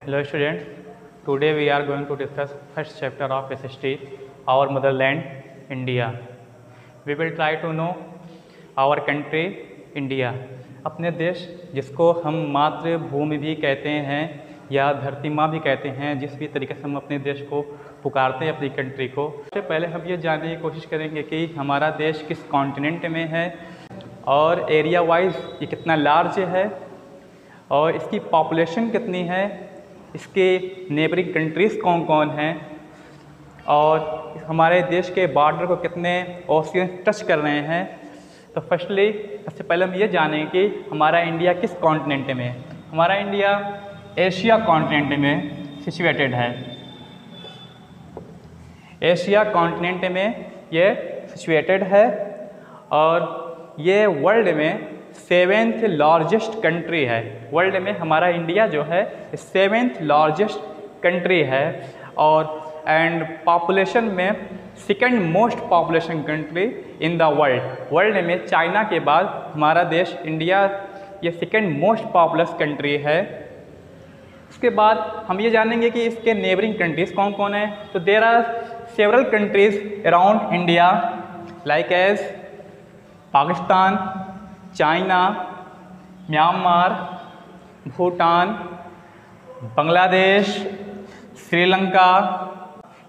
Hello students, today we are going to discuss first chapter of SST, our motherland India. We will try to know our country India, अपने देश जिसको हम मातृभूमि भी कहते हैं या धरती माँ भी कहते हैं, जिस भी तरीके से हम अपने देश को पुकारते हैं अपनी कंट्री को। सबसे पहले हम ये जानने की कोशिश करेंगे कि हमारा देश किस कॉन्टिनेंट में है और एरिया वाइज ये कितना लार्ज है और इसकी पॉपुलेशन कितनी है, इसके नेबरिंग कंट्रीज़ कौन कौन हैं और हमारे देश के बॉर्डर को कितने ओशियन टच कर रहे हैं। तो फर्स्टली सबसे पहले हम ये जानें कि हमारा इंडिया किस कॉन्टिनेंट में है। हमारा इंडिया एशिया कॉन्टिनेंट में सिचुएटेड है। एशिया कॉन्टिनेंट में ये सिचुएटेड है और ये वर्ल्ड में 7th लार्जेस्ट कंट्री है। वर्ल्ड में हमारा इंडिया जो है 7th लार्जेस्ट कंट्री है और एंड पॉपुलेशन में 2nd most population country in the world. World में चाइना के बाद हमारा देश इंडिया ये 2nd मोस्ट पॉपुलस कंट्री है। उसके बाद हम ये जानेंगे कि इसके नेबरिंग कंट्रीज़ कौन कौन हैं। तो there are several countries around India like as Pakistan, China, Myanmar, Bhutan, Bangladesh, Sri Lanka,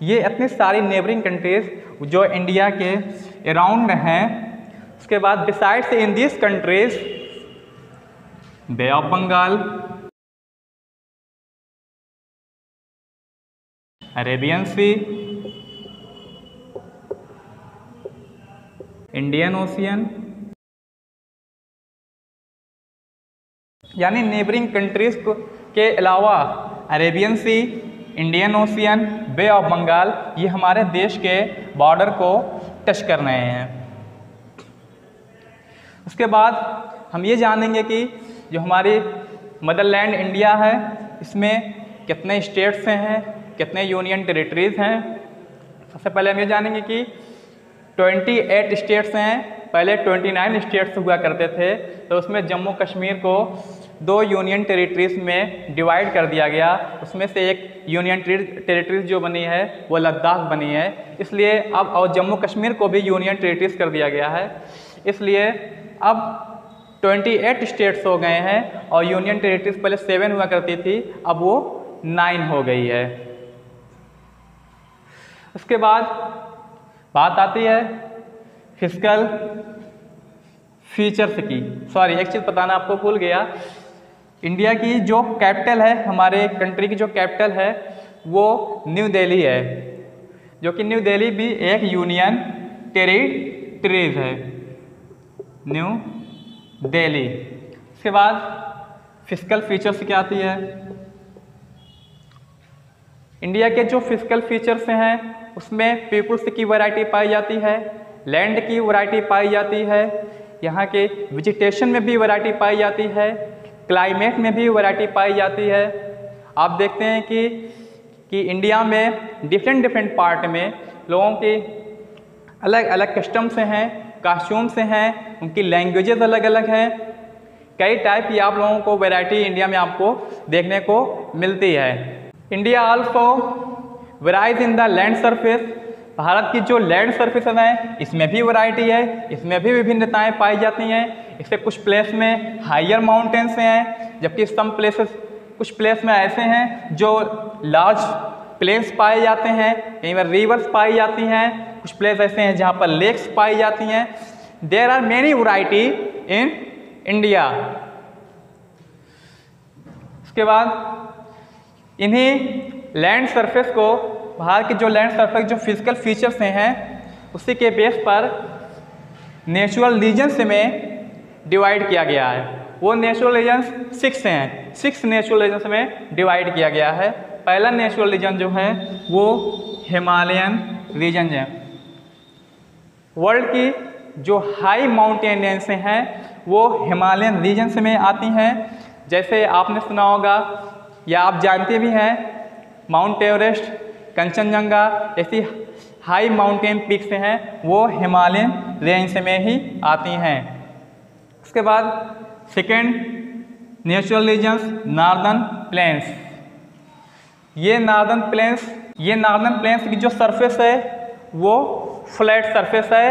ये इतनी सारी नेबरिंग कंट्रीज़ जो इंडिया के अराउंड हैं। उसके बाद besides in this countries bay of Bengal, Arabian sea, Indian ocean, यानी नेबरिंग कंट्रीज़ के अलावा Arabian sea, Indian ocean, bay of Bengal, ये हमारे देश के बॉर्डर को टच कर रहे हैं। उसके बाद हम ये जानेंगे कि जो हमारी मदरलैंड इंडिया है इसमें कितने स्टेट्स हैं, कितने यूनियन टेरिटरीज़ हैं। सबसे पहले हम ये जानेंगे कि 28 स्टेट्स हैं। पहले 29 स्टेट्स हुआ करते थे, तो उसमें जम्मू कश्मीर को 2 यूनियन टेरिटरीज़ में डिवाइड कर दिया गया। उसमें से एक यूनियन टेरिटरीज़ जो बनी है वो लद्दाख बनी है, इसलिए अब और जम्मू कश्मीर को भी यूनियन टेरिटरीज़ कर दिया गया है। इसलिए अब 28 स्टेट्स हो गए हैं और यूनियन टेरिटरीज़ पहले 7 हुआ करती थी, अब वो 9 हो गई है। उसके बाद बात आती है फिजिकल फीचर्स की। सॉरी, एक चीज़ बताना आपको भूल गया। इंडिया की जो कैपिटल है, हमारे कंट्री की जो कैपिटल है वो न्यू दिल्ली है, जो कि न्यू दिल्ली भी एक यूनियन टेरिटरीज है, न्यू दिल्ली। इसके बाद फिजिकल फीचर्स क्या आती है। इंडिया के जो फिजिकल फीचर्स हैं उसमें पीपुल्स की वैरायटी पाई जाती है, लैंड की वैरायटी पाई जाती है, यहाँ के वेजिटेशन में भी वैरायटी पाई जाती है, क्लाइमेट में भी वैरायटी पाई जाती है। आप देखते हैं कि इंडिया में डिफरेंट पार्ट में लोगों के अलग अलग कस्टम्स हैं, कॉस्ट्यूम्स हैं, उनकी लैंग्वेजेस अलग अलग हैं। कई टाइप की आप लोगों को वैरायटी इंडिया में आपको देखने को मिलती है। India also varies in the land surface. Bharat की जो लैंड सरफेस है इसमें भी वैरायटी है, इसमें भी विभिन्नताएं पाई जाती हैं। इससे कुछ प्लेस में हायर माउंटेन्स हैं, जबकि कुछ प्लेस में ऐसे हैं जो लार्ज प्लेन्स पाए जाते हैं, कहीं पर रिवर्स पाई जाती हैं, कुछ प्लेस ऐसे हैं जहाँ पर लेक्स पाई जाती हैं। There are many variety in India. उसके बाद इन्हीं लैंड सरफेस को, भारत की जो लैंड सरफेस जो फिजिकल फीचर्स हैं उसी के बेस पर नेचुरल रीजन्स में डिवाइड किया गया है। वो नेचुरल रीजन्स 6 हैं, 6 नेचुरल रीजन्स में डिवाइड किया गया है। पहला नेचुरल रीजन जो है वो हिमालयन रीजन है। वर्ल्ड की जो हाई माउंटेन्स हैं वो हिमालयन रीजन्स में आती हैं। जैसे आपने सुना होगा या आप जानते भी हैं, माउंट एवरेस्ट, कंचनजंगा ऐसी हाई माउंटेन पीक्स हैं वो हिमालयन रेंज में ही आती हैं। उसके बाद second natural regions northern plains, ये नार्दर्न प्लेन्स की जो सरफेस है वो फ्लैट सरफेस है।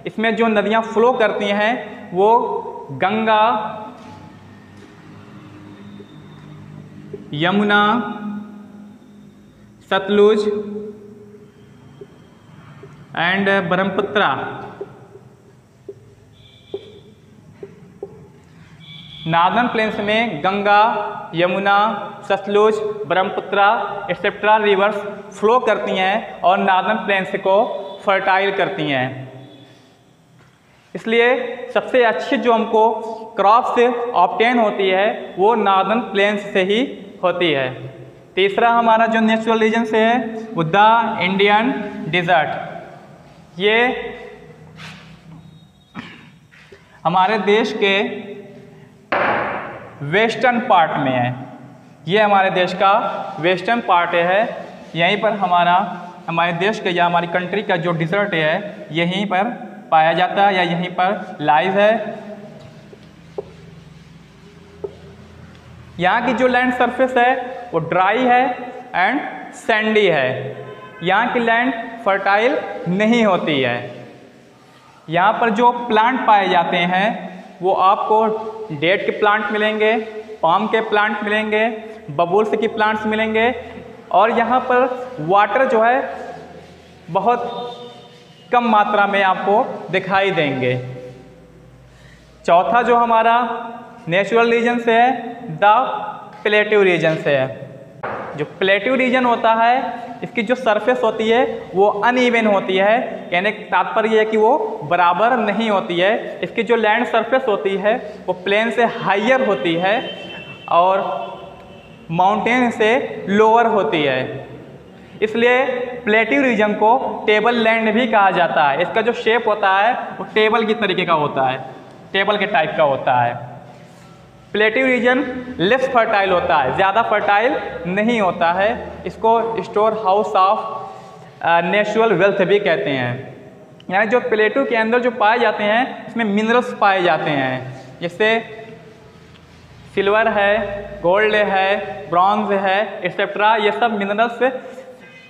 इसमें जो नदियाँ फ्लो करती हैं वो Ganga, Yamuna, Sutlej and Brahmaputra. Northern plains में Ganga, Yamuna, Sutlej, Brahmaputra etcetera rivers flow करती हैं और नार्दर्न प्लेन्स को फर्टाइल करती हैं। इसलिए सबसे अच्छी जो हमको क्रॉप्स ऑब्टेन होती है वो नार्दर्न प्लेन्स से ही होती है। तीसरा हमारा जो नेचुरल रीजन से है वो द इंडियन डिज़र्ट। ये हमारे देश के वेस्टर्न पार्ट में है। ये हमारे देश का वेस्टर्न पार्ट है। यहीं पर हमारे देश के या हमारी कंट्री का जो डिज़र्ट है यहीं पर पाया जाता है या यहीं पर लाइव है। यहाँ की जो लैंड सरफेस है वो ड्राई है एंड सैंडी है। यहाँ की लैंड फर्टाइल नहीं होती है। यहाँ पर जो प्लांट पाए जाते हैं वो आपको डेट के प्लांट मिलेंगे, पाम के प्लांट मिलेंगे, बबूल्स की प्लांट्स मिलेंगे और यहाँ पर वाटर जो है बहुत कम मात्रा में आपको दिखाई देंगे। चौथा जो हमारा नेचुरल रीजन से है द प्लेट्यू रीजन से है। जो प्लेट्यू रीजन होता है इसकी जो सरफेस होती है वो अनइवन होती है, कहने का तात्पर्य है कि वो बराबर नहीं होती है। इसकी जो लैंड सरफेस होती है वो प्लेन से हाइयर होती है और माउंटेन से लोअर होती है। इसलिए प्लेट्यू रीजन को टेबल लैंड भी कहा जाता है। इसका जो शेप होता है वो टेबल की तरीके का होता है, टेबल के टाइप का होता है। प्लेट्यू रीजन लेस फर्टाइल होता है, ज़्यादा फर्टाइल नहीं होता है। इसको store house of natural wealth भी कहते हैं। यानी जो प्लेट्यू के अंदर जो पाए जाते हैं इसमें मिनरल्स पाए जाते हैं, जैसे सिल्वर है, गोल्ड है, ब्रॉन्ज है एक्सेट्रा। ये सब मिनरल्स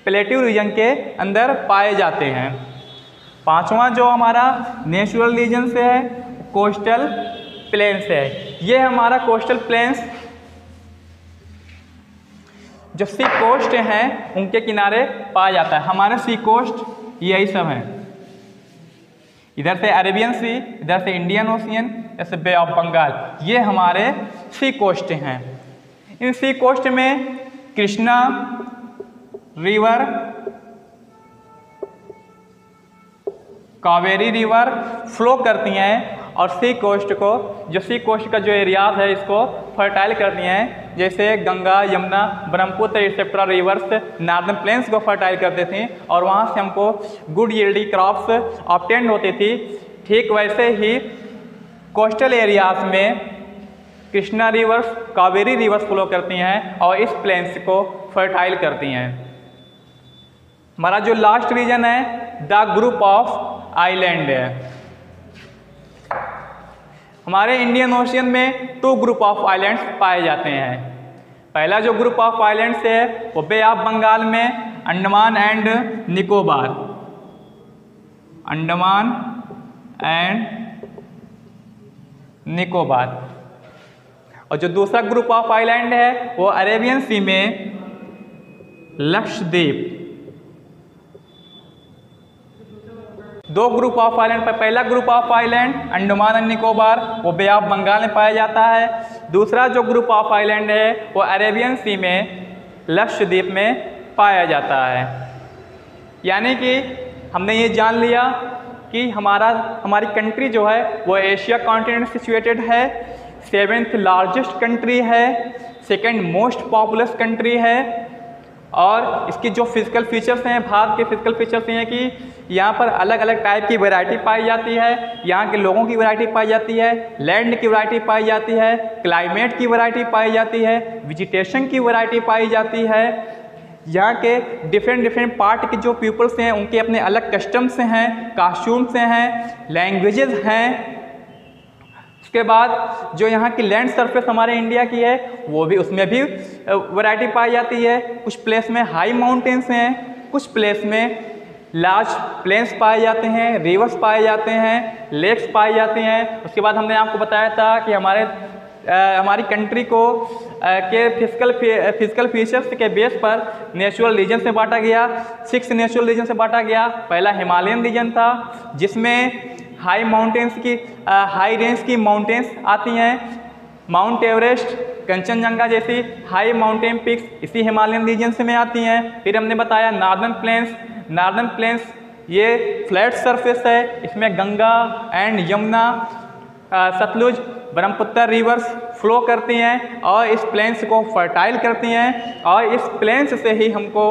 प्लेट्यू रीजन के अंदर पाए जाते हैं। पांचवा जो हमारा नेचुरल रीजन से है कोस्टल प्लेन्स है। ये हमारा कोस्टल प्लेन्स जो सी कोस्ट हैं उनके किनारे पाया जाता है। हमारे सी कोस्ट यही सब हैं, इधर से अरेबियन सी, इधर से इंडियन ओशियन, जैसे बे ऑफ बंगाल, ये हमारे सी कोस्ट हैं। इन सी कोस्ट में Krishna river, Kaveri river flow करती हैं और सी कोस्ट को, जो सी कोस्ट का जो एरियाज है इसको फर्टाइल करती हैं। जैसे Ganga, Yamuna, Brahmaputra etcetera rivers northern plains को फर्टाइल करते थे और वहाँ से हमको गुड यील्डी क्रॉप्स ऑब्टेन होती थी। ठीक वैसे ही कोस्टल एरियाज में Krishna reverse, Kaveri reverse flow करती हैं और इस प्लेन्स को फर्टाइल करती हैं। हमारा जो लास्ट रीजन है द ग्रुप ऑफ आइलैंड है। हमारे इंडियन ओशियन में 2 ग्रुप ऑफ आइलैंड्स पाए जाते हैं। पहला जो ग्रुप ऑफ आइलैंड्स है वो बे ऑफ बंगाल में अंडमान एंड निकोबार, अंडमान एंड निकोबार। और जो दूसरा ग्रुप ऑफ आइलैंड है वो अरेबियन सी में लक्षद्वीप। 2 ग्रुप ऑफ आइलैंड पर पहला group of island Andaman and Nicobar वो बे ऑफ बंगाल में पाया जाता है। दूसरा जो ग्रुप ऑफ आइलैंड है वो अरेबियन सी में लक्षद्वीप में पाया जाता है। यानी कि हमने ये जान लिया कि हमारी कंट्री जो है वो एशिया कॉन्टिनेंट सिचुएटेड है, 7th लार्जेस्ट कंट्री है, 2nd मोस्ट पॉपुलस कंट्री है। और इसकी जो फिजिकल फीचर्स हैं, भारत के फिजिकल फीचर्स हैं कि यहाँ पर अलग अलग टाइप की वैरायटी पाई जाती है। यहाँ के लोगों की वैरायटी पाई जाती है, लैंड की वैरायटी पाई जाती है, क्लाइमेट की वैरायटी पाई जाती है, वेजिटेशन की वैरायटी पाई जाती है। यहाँ के डिफरेंट पार्ट के जो पीपल्स हैं उनके अपने अलग कस्टम्स हैं, कॉस्ट्यूम्स हैं, लैंग्वेजेस हैं। उसके बाद जो यहाँ की लैंड सरफेस हमारे इंडिया की है वो भी, उसमें भी वैरायटी पाई जाती है। कुछ प्लेस में हाई माउंटेन्स हैं, कुछ प्लेस में लार्ज प्लेन्स पाए जाते हैं, रिवर्स पाए जाते हैं, लेक्स पाए जाते हैं। उसके बाद हमने आपको बताया था कि हमारी कंट्री को के फिजिकल फीचर्स के बेस पर नेचुरल रीजन से बांटा गया। 6 नेचुरल रीजन से बांटा गया। पहला हिमालयन रीजन था जिसमें हाई रेंज की माउंटेन्स आती हैं। माउंट एवरेस्ट, कंचनजंगा जैसी हाई माउंटेन पिक्स इसी हिमालयन रीजन से में आती हैं। फिर हमने बताया नॉर्दर्न प्लेन्स ये फ्लैट सरफेस है, इसमें Ganga and Yamuna, Sutlej, Brahmaputra rivers flow करती हैं और इस प्लेन्स को फर्टाइल करती हैं और इस प्लेन्स से ही हमको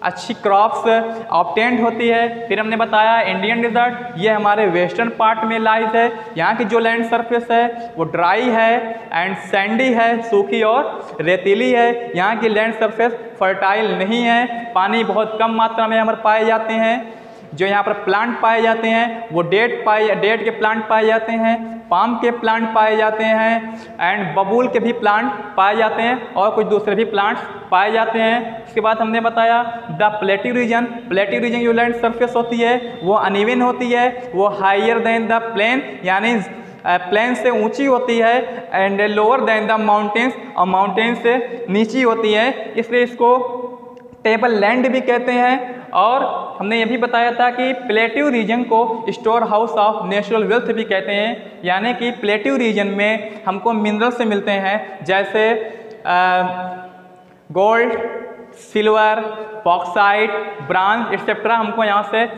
अच्छी क्रॉप्स ऑब्टेन्ड होती है। फिर हमने बताया इंडियन डिज़र्ट, ये हमारे वेस्टर्न पार्ट में लाइज है। यहाँ की जो लैंड सरफेस है वो ड्राई है एंड सैंडी है, सूखी और रेतीली है। यहाँ की लैंड सरफेस फर्टाइल नहीं है, पानी बहुत कम मात्रा में यहाँ पर पाए जाते हैं। जो यहाँ पर प्लांट पाए जाते हैं वो डेट के प्लांट पाए जाते हैं, पाम के प्लांट पाए जाते हैं एंड बबूल के भी प्लांट पाए जाते हैं और कुछ दूसरे भी प्लांट्स पाए जाते हैं। उसके बाद हमने बताया द प्लेट्यू रीजन जो लैंड सरफेस होती है वो अनइवन होती है, वो हाइयर देन द प्लेन, यानी प्लेन से ऊंची होती है and lower than the mountains, और माउंटेन से नीची होती है, इसलिए इसको टेबल लैंड भी कहते हैं। और हमने ये भी बताया था कि प्लेट्यू रीजन को store house of natural wealth भी कहते हैं, यानी कि प्लेट्यू रीजन में हमको मिनरल से मिलते हैं जैसे gold, silver, bauxite, bronze etcetera हमको यहाँ से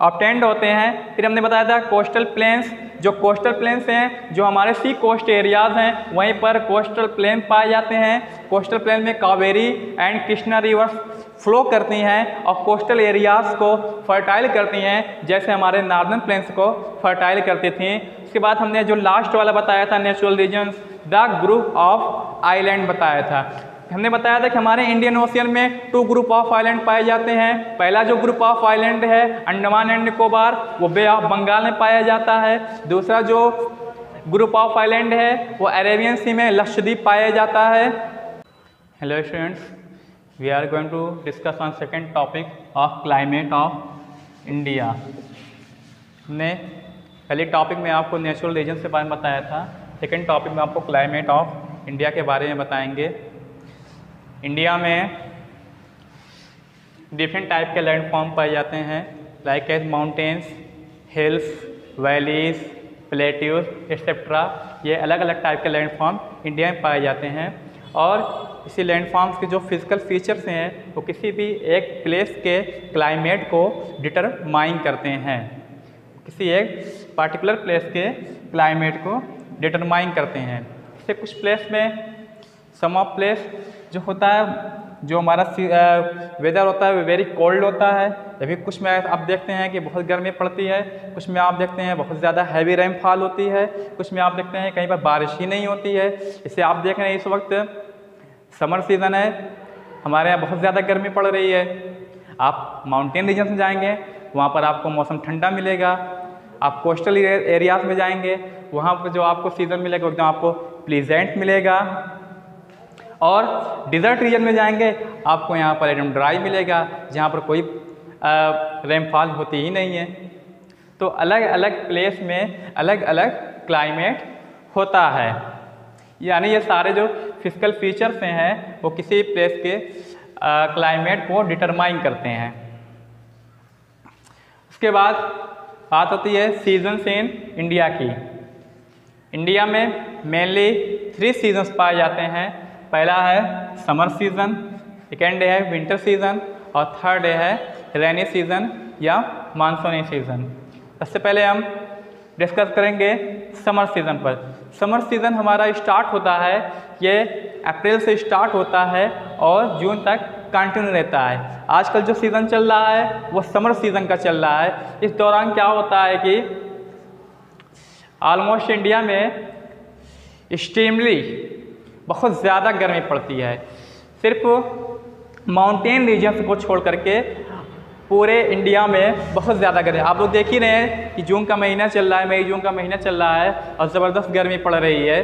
ऑब्टेन्ड होते हैं। फिर हमने बताया था कोस्टल प्लेन्स, जो कोस्टल प्लेन्स हैं जो हमारे सी कोस्ट एरियाज़ हैं वहीं पर कोस्टल प्लेन पाए जाते हैं। कोस्टल प्लेन में Kaveri and Krishna reverse flow करती हैं और कोस्टल एरियाज़ को फर्टाइल करती हैं, जैसे हमारे नॉर्दर्न प्लेन्स को फर्टाइल करती थी। उसके बाद हमने जो लास्ट वाला बताया था natural regions, the group of island बताया था। हमने बताया था कि हमारे इंडियन ओशियन में 2 ग्रुप ऑफ आइलैंड पाए जाते हैं। पहला जो ग्रुप ऑफ आइलैंड है अंडमान एंड निकोबार, वो बे ऑफ बंगाल में पाया जाता है। दूसरा जो ग्रुप ऑफ आइलैंड है वो अरेबियन सी में लक्षद्वीप पाया जाता है। Hello students, we are going to discuss on second topic of climate of India. हमने पहले टॉपिक में आपको नेचुरल रीजन के बारे में बताया था, सेकेंड टॉपिक में आपको क्लाइमेट ऑफ इंडिया के बारे में बताएंगे। इंडिया में डिफरेंट टाइप के लैंडफॉर्म पाए जाते हैं, like as mountains, hills, valleys, plateaus etcetera. ये अलग अलग टाइप के लैंडफॉर्म इंडिया में पाए जाते हैं और इसी लैंडफॉर्म्स के जो फिजिकल फीचर्स हैं वो किसी भी एक प्लेस के क्लाइमेट को डिटरमाइन करते हैं, किसी एक पार्टिकुलर प्लेस के क्लाइमेट को डिटरमाइन करते हैं। जैसे कुछ प्लेस में सम ऑफ प्लेस जो होता है, जो हमारा वेदर होता है वो वेरी कोल्ड होता है। अभी कुछ में आप देखते हैं कि बहुत गर्मी पड़ती है, कुछ में आप देखते हैं बहुत ज़्यादा हैवी रेनफॉल होती है, कुछ में आप देखते हैं कहीं पर बारिश ही नहीं होती है। इसे आप देख रहे हैं इस वक्त समर सीज़न है, हमारे यहाँ बहुत ज़्यादा गर्मी पड़ रही है। आप माउंटेन रीजन में जाएंगे वहाँ पर आपको मौसम ठंडा मिलेगा। आप कोस्टल एरियाज में जाएंगे वहाँ पर जो आपको सीज़न मिलेगा एकदम आपको प्लीजेंट मिलेगा। और डिज़र्ट रीजन में जाएंगे आपको यहाँ पर एकदम ड्राई मिलेगा, जहाँ पर कोई रेनफॉल होती ही नहीं है। तो अलग अलग प्लेस में अलग अलग क्लाइमेट होता है, यानी ये सारे जो फिजिकल फीचर्स हैं वो किसी प्लेस के क्लाइमेट को डिटरमाइन करते हैं। उसके बाद बात होती है सीजन्स इन इंडिया की। इंडिया में मेनली 3 सीजन्स पाए जाते हैं। पहला है समर सीज़न, सेकेंड डे है विंटर सीज़न और थर्ड डे है रेनी सीज़न या मानसूनी सीज़न। सबसे पहले हम डिस्कस करेंगे समर सीज़न पर। समर सीज़न हमारा स्टार्ट होता है, ये अप्रैल से स्टार्ट होता है और जून तक कंटिन्यू रहता है। आजकल जो सीज़न चल रहा है वो समर सीज़न का चल रहा है। इस दौरान क्या होता है कि ऑलमोस्ट इंडिया में एक्सट्रीमली बहुत ज़्यादा गर्मी पड़ती है। सिर्फ माउंटेन रीजन्स को छोड़ करके पूरे इंडिया में बहुत ज़्यादा गर्मी, आप लोग देख ही रहे हैं कि जून का महीना चल रहा है, मई जून का महीना चल रहा है और ज़बरदस्त गर्मी पड़ रही है।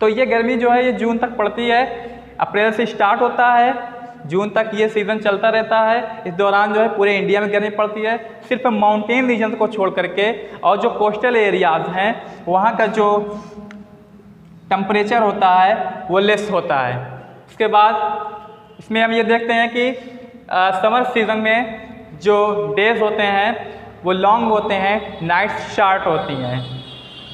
तो ये गर्मी जो है ये जून तक पड़ती है, अप्रैल से स्टार्ट होता है, जून तक ये सीज़न चलता रहता है। इस दौरान जो है पूरे इंडिया में गर्मी पड़ती है, सिर्फ माउंटेन रीजन को छोड़ करके, और जो कोस्टल एरियाज़ हैं वहाँ का जो टेम्परेचर होता है वो लेस होता है। उसके बाद इसमें हम ये देखते हैं कि समर सीज़न में जो डेज होते हैं वो लॉन्ग होते हैं, नाइट्स शार्ट होती हैं।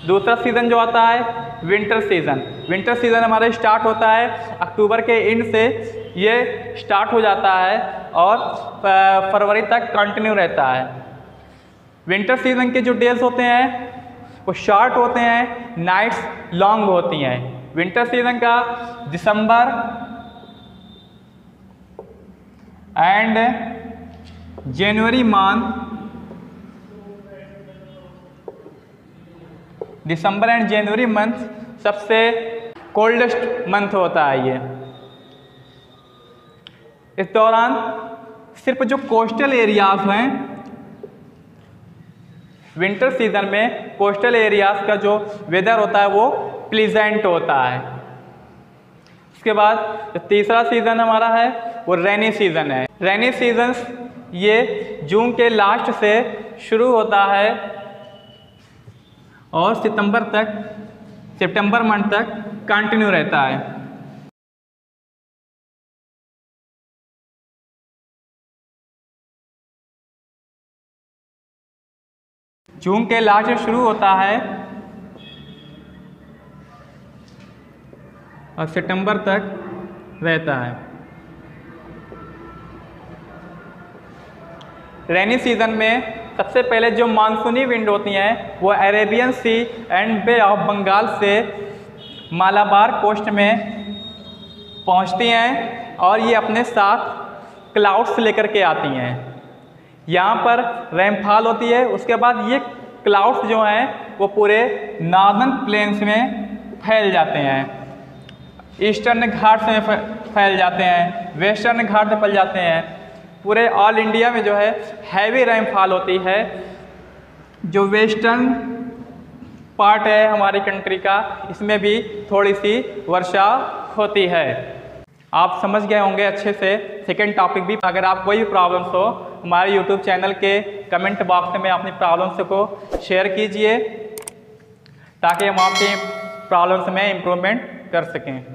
दूसरा सीज़न जो आता है विंटर सीज़न, विंटर सीज़न हमारा स्टार्ट होता है अक्टूबर के एंड से, ये स्टार्ट हो जाता है और फरवरी तक कंटिन्यू रहता है। विंटर सीज़न के जो डेज होते हैं वो शॉर्ट होते हैं, नाइट्स लॉन्ग होती हैं। विंटर सीज़न का December and January month, December and January month सबसे कोल्डेस्ट मंथ होता है ये। इस दौरान सिर्फ जो कोस्टल एरियाज हैं, विंटर सीजन में कोस्टल एरियाज का जो वेदर होता है वो प्लीजेंट होता है। उसके बाद जो तीसरा सीज़न हमारा है वो रेनी सीज़न है। रेनी सीज़न ये जून के लास्ट से शुरू होता है और सितंबर मंथ तक कंटिन्यू रहता है। जून के लास्ट से शुरू होता है और सितंबर तक रहता है। रेनी सीज़न में सबसे पहले जो मानसूनी विंड होती हैं वो Arabian sea and bay of Bengal से मालाबार कोस्ट में पहुंचती हैं और ये अपने साथ क्लाउड्स लेकर के आती हैं। यहाँ पर रेनफॉल होती है। उसके बाद ये क्लाउड्स जो हैं वो पूरे नॉर्दर्न प्लेन्स में फैल जाते हैं, ईस्टर्न घाट में फैल जाते हैं, वेस्टर्न घाट में फैल जाते हैं। पूरे ऑल इंडिया में जो है हैवी रेनफॉल होती है। जो वेस्टर्न पार्ट है हमारी कंट्री का, इसमें भी थोड़ी सी वर्षा होती है। आप समझ गए होंगे अच्छे से। सेकेंड टॉपिक भी, अगर आप कोई भी प्रॉब्लम्स हो हमारे यूट्यूब चैनल के कमेंट बॉक्स में अपनी प्रॉब्लम्स को शेयर कीजिए ताकि हम आपकी प्रॉब्लम्स में इम्प्रूवमेंट कर सकें।